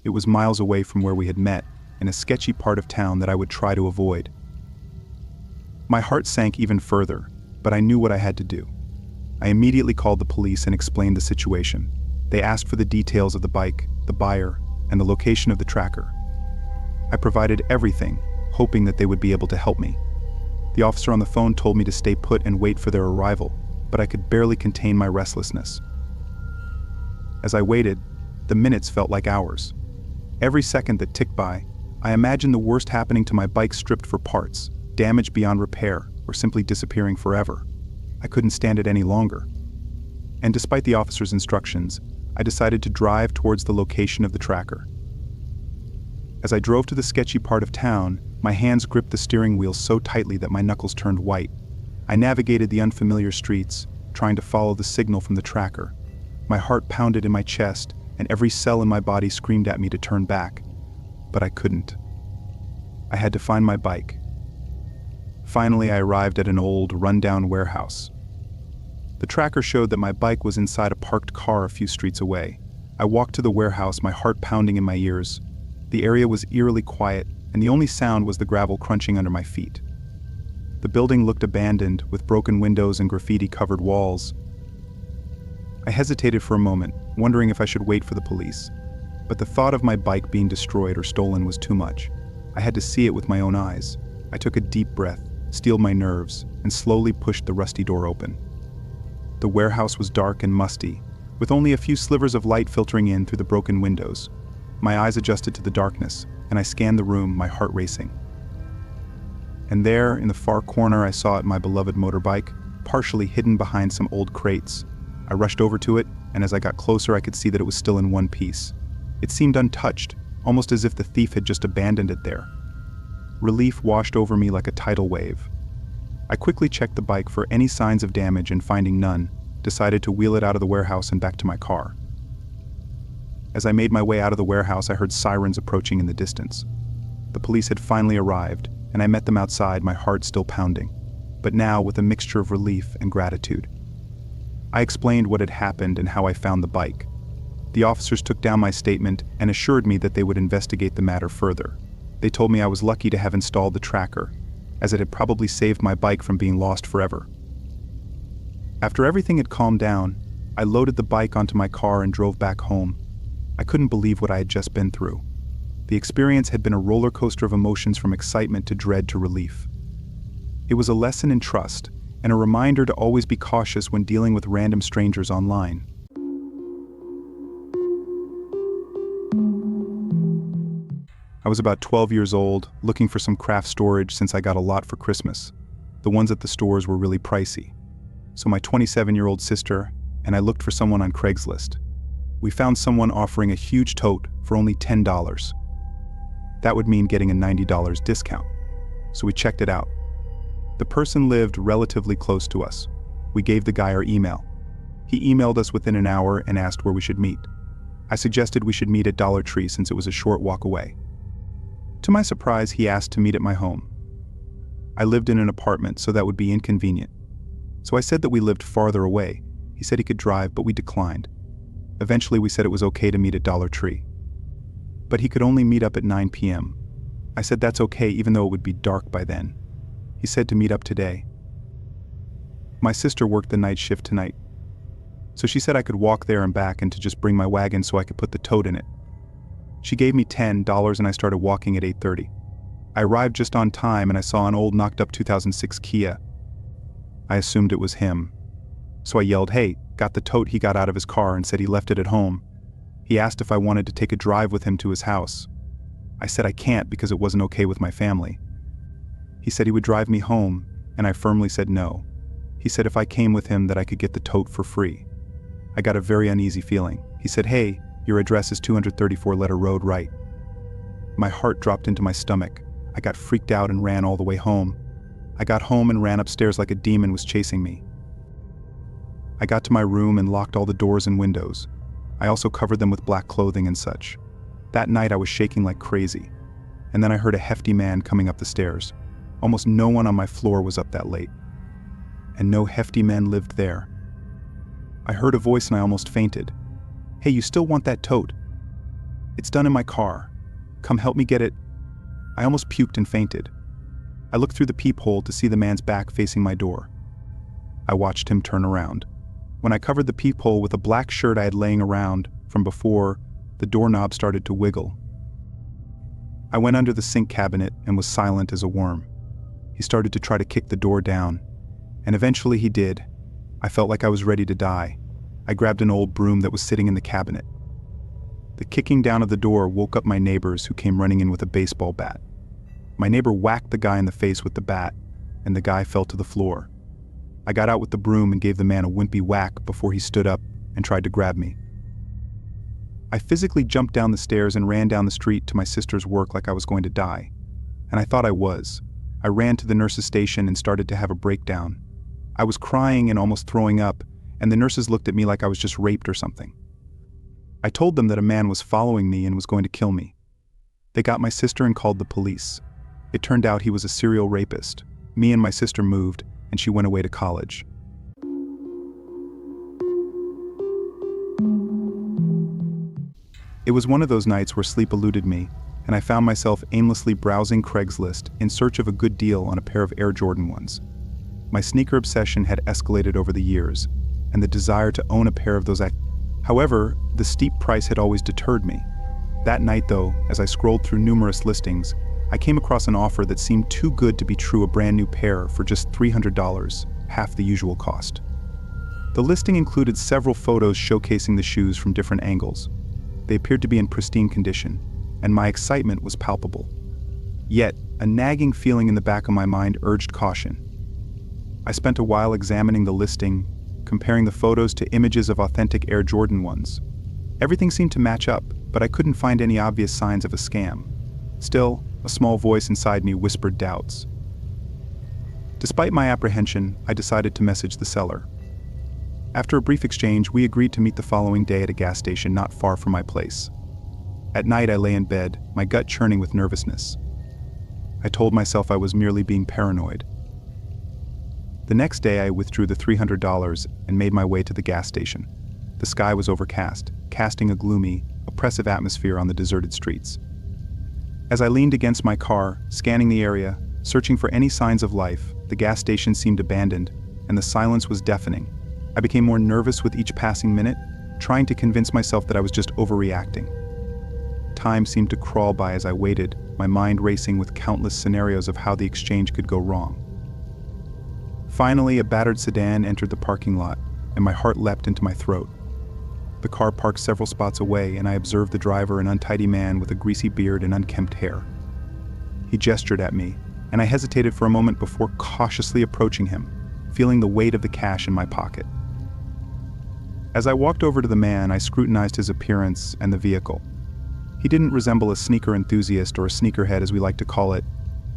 It was miles away from where we had met, in a sketchy part of town that I would try to avoid. My heart sank even further, but I knew what I had to do. I immediately called the police and explained the situation. They asked for the details of the bike, the buyer, and the location of the tracker. I provided everything, hoping that they would be able to help me. The officer on the phone told me to stay put and wait for their arrival, but I could barely contain my restlessness. As I waited, the minutes felt like hours. Every second that ticked by, I imagined the worst happening to my bike, stripped for parts, damaged beyond repair, or simply disappearing forever. I couldn't stand it any longer. And despite the officer's instructions, I decided to drive towards the location of the tracker. As I drove to the sketchy part of town, my hands gripped the steering wheel so tightly that my knuckles turned white. I navigated the unfamiliar streets, trying to follow the signal from the tracker. My heart pounded in my chest, and every cell in my body screamed at me to turn back. But I couldn't. I had to find my bike. Finally, I arrived at an old, run-down warehouse. The tracker showed that my bike was inside a parked car a few streets away. I walked to the warehouse, my heart pounding in my ears. The area was eerily quiet, and the only sound was the gravel crunching under my feet. The building looked abandoned, with broken windows and graffiti-covered walls. I hesitated for a moment, wondering if I should wait for the police. But the thought of my bike being destroyed or stolen was too much. I had to see it with my own eyes. I took a deep breath, steeled my nerves, and slowly pushed the rusty door open. The warehouse was dark and musty, with only a few slivers of light filtering in through the broken windows. My eyes adjusted to the darkness, and I scanned the room, my heart racing. And there, in the far corner, I saw my beloved motorbike, partially hidden behind some old crates. I rushed over to it, and as I got closer, I could see that it was still in one piece. It seemed untouched, almost as if the thief had just abandoned it there. Relief washed over me like a tidal wave. I quickly checked the bike for any signs of damage, and finding none, decided to wheel it out of the warehouse and back to my car. As I made my way out of the warehouse, I heard sirens approaching in the distance. The police had finally arrived, and I met them outside, my heart still pounding, but now with a mixture of relief and gratitude. I explained what had happened and how I found the bike. The officers took down my statement and assured me that they would investigate the matter further. They told me I was lucky to have installed the tracker, as it had probably saved my bike from being lost forever. After everything had calmed down, I loaded the bike onto my car and drove back home. I couldn't believe what I had just been through. The experience had been a roller coaster of emotions, from excitement to dread to relief. It was a lesson in trust and a reminder to always be cautious when dealing with random strangers online. I was about 12 years old, looking for some craft storage since I got a lot for Christmas. The ones at the stores were really pricey. So my 27-year-old sister and I looked for someone on Craigslist. We found someone offering a huge tote for only $10. That would mean getting a $90 discount. So we checked it out. The person lived relatively close to us. We gave the guy our email. He emailed us within an hour and asked where we should meet. I suggested we should meet at Dollar Tree since it was a short walk away. To my surprise, he asked to meet at my home. I lived in an apartment, so that would be inconvenient. So I said that we lived farther away. He said he could drive, but we declined. Eventually, we said it was okay to meet at Dollar Tree. But he could only meet up at 9 p.m. I said that's okay, even though it would be dark by then. He said to meet up today. My sister worked the night shift tonight, so she said I could walk there and back and to just bring my wagon so I could put the tote in it. She gave me $10 and I started walking at 8:30. I arrived just on time and I saw an old knocked-up 2006 Kia. I assumed it was him. So I yelled, "Hey," got the tote. He got out of his car and said he left it at home. He asked if I wanted to take a drive with him to his house. I said I can't because it wasn't okay with my family. He said he would drive me home, and I firmly said no. He said if I came with him that I could get the tote for free. I got a very uneasy feeling. He said, "Hey, your address is 234 Letter Road, right?" My heart dropped into my stomach. I got freaked out and ran all the way home. I got home and ran upstairs like a demon was chasing me. I got to my room and locked all the doors and windows. I also covered them with black clothing and such. That night I was shaking like crazy. And then I heard a hefty man coming up the stairs. Almost no one on my floor was up that late. And no hefty men lived there. I heard a voice and I almost fainted. "Hey, you still want that tote? It's done in my car. Come help me get it." I almost puked and fainted. I looked through the peephole to see the man's back facing my door. I watched him turn around. When I covered the peephole with a black shirt I had laying around from before, the doorknob started to wiggle. I went under the sink cabinet and was silent as a worm. He started to try to kick the door down, and eventually he did. I felt like I was ready to die. I grabbed an old broom that was sitting in the cabinet. The kicking down of the door woke up my neighbors, who came running in with a baseball bat. My neighbor whacked the guy in the face with the bat, and the guy fell to the floor. I got out with the broom and gave the man a wimpy whack before he stood up and tried to grab me. I physically jumped down the stairs and ran down the street to my sister's work like I was going to die. And I thought I was. I ran to the nurse's station and started to have a breakdown. I was crying and almost throwing up, and the nurses looked at me like I was just raped or something. I told them that a man was following me and was going to kill me. They got my sister and called the police. It turned out he was a serial rapist. Me and my sister moved, and she went away to college. It was one of those nights where sleep eluded me, and I found myself aimlessly browsing Craigslist in search of a good deal on a pair of Air Jordan 1s. My sneaker obsession had escalated over the years, and the desire to own a pair of those. However, the steep price had always deterred me. That night, though, as I scrolled through numerous listings, I came across an offer that seemed too good to be true, a brand new pair for just $300, half the usual cost. The listing included several photos showcasing the shoes from different angles. They appeared to be in pristine condition, and my excitement was palpable. Yet, a nagging feeling in the back of my mind urged caution. I spent a while examining the listing, comparing the photos to images of authentic Air Jordan 1s. Everything seemed to match up, but I couldn't find any obvious signs of a scam. Still, a small voice inside me whispered doubts. Despite my apprehension, I decided to message the seller. After a brief exchange, we agreed to meet the following day at a gas station not far from my place. At night, I lay in bed, my gut churning with nervousness. I told myself I was merely being paranoid. The next day, I withdrew the $300 and made my way to the gas station. The sky was overcast, casting a gloomy, oppressive atmosphere on the deserted streets. As I leaned against my car, scanning the area, searching for any signs of life, the gas station seemed abandoned, and the silence was deafening. I became more nervous with each passing minute, trying to convince myself that I was just overreacting. Time seemed to crawl by as I waited, my mind racing with countless scenarios of how the exchange could go wrong. Finally, a battered sedan entered the parking lot, and my heart leapt into my throat. The car parked several spots away, and I observed the driver, an untidy man with a greasy beard and unkempt hair. He gestured at me, and I hesitated for a moment before cautiously approaching him, feeling the weight of the cash in my pocket. As I walked over to the man, I scrutinized his appearance and the vehicle. He didn't resemble a sneaker enthusiast or a sneakerhead, as we like to call it,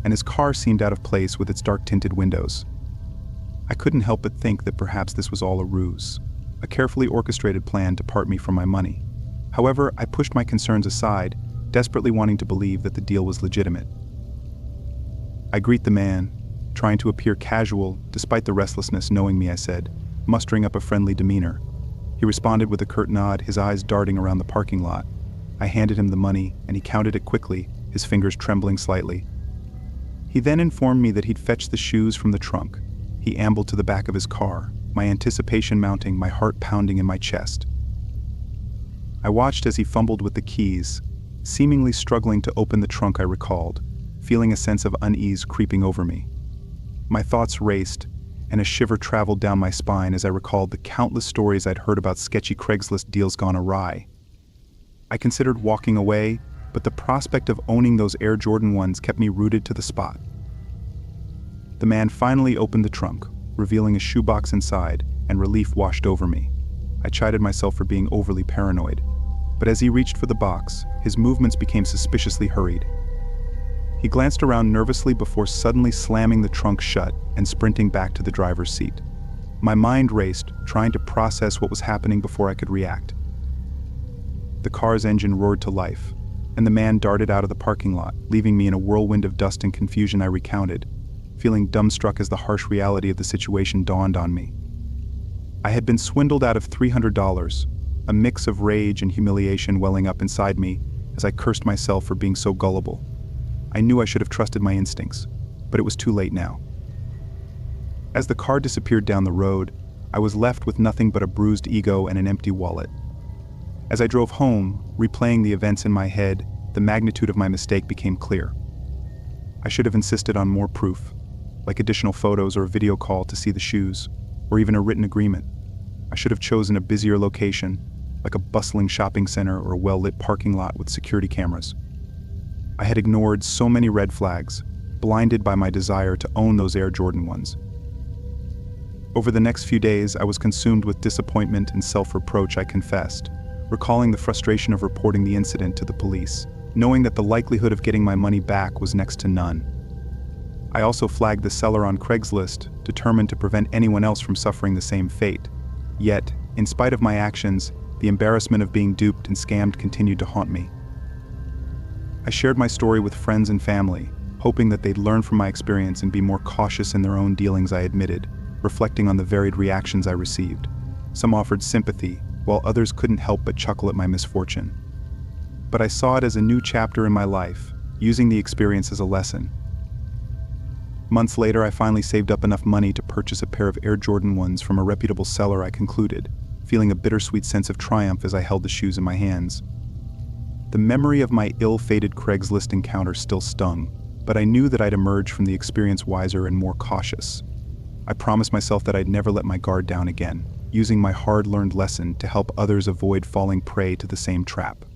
and his car seemed out of place with its dark-tinted windows. I couldn't help but think that perhaps this was all a ruse, a carefully orchestrated plan to part me from my money. However, I pushed my concerns aside, desperately wanting to believe that the deal was legitimate. I greet the man, trying to appear casual despite the restlessness knowing me, I said, mustering up a friendly demeanor. He responded with a curt nod, his eyes darting around the parking lot. I handed him the money, and he counted it quickly, his fingers trembling slightly. He then informed me that he'd fetched the shoes from the trunk. He ambled to the back of his car, my anticipation mounting, my heart pounding in my chest. I watched as he fumbled with the keys, seemingly struggling to open the trunk. I recalled, feeling a sense of unease creeping over me. My thoughts raced, and a shiver traveled down my spine as I recalled the countless stories I'd heard about sketchy Craigslist deals gone awry. I considered walking away, but the prospect of owning those Air Jordan 1s kept me rooted to the spot. The man finally opened the trunk, revealing a shoebox inside, and relief washed over me. I chided myself for being overly paranoid, but as he reached for the box, his movements became suspiciously hurried. He glanced around nervously before suddenly slamming the trunk shut and sprinting back to the driver's seat. My mind raced, trying to process what was happening before I could react. The car's engine roared to life, and the man darted out of the parking lot, leaving me in a whirlwind of dust and confusion. I recounted, feeling dumbstruck as the harsh reality of the situation dawned on me. I had been swindled out of $300, a mix of rage and humiliation welling up inside me as I cursed myself for being so gullible. I knew I should have trusted my instincts, but it was too late now. As the car disappeared down the road, I was left with nothing but a bruised ego and an empty wallet. As I drove home, replaying the events in my head, the magnitude of my mistake became clear. I should have insisted on more proof, like additional photos or a video call to see the shoes, or even a written agreement. I should have chosen a busier location, like a bustling shopping center or a well-lit parking lot with security cameras. I had ignored so many red flags, blinded by my desire to own those Air Jordan 1s. Over the next few days, I was consumed with disappointment and self-reproach, I confessed, recalling the frustration of reporting the incident to the police, knowing that the likelihood of getting my money back was next to none. I also flagged the seller on Craigslist, determined to prevent anyone else from suffering the same fate. Yet, in spite of my actions, the embarrassment of being duped and scammed continued to haunt me. I shared my story with friends and family, hoping that they'd learn from my experience and be more cautious in their own dealings. I admitted, reflecting on the varied reactions I received. Some offered sympathy, while others couldn't help but chuckle at my misfortune. But I saw it as a new chapter in my life, using the experience as a lesson. Months later, I finally saved up enough money to purchase a pair of Air Jordan 1s from a reputable seller, I concluded, feeling a bittersweet sense of triumph as I held the shoes in my hands. The memory of my ill-fated Craigslist encounter still stung, but I knew that I'd emerge from the experience wiser and more cautious. I promised myself that I'd never let my guard down again, using my hard-learned lesson to help others avoid falling prey to the same trap.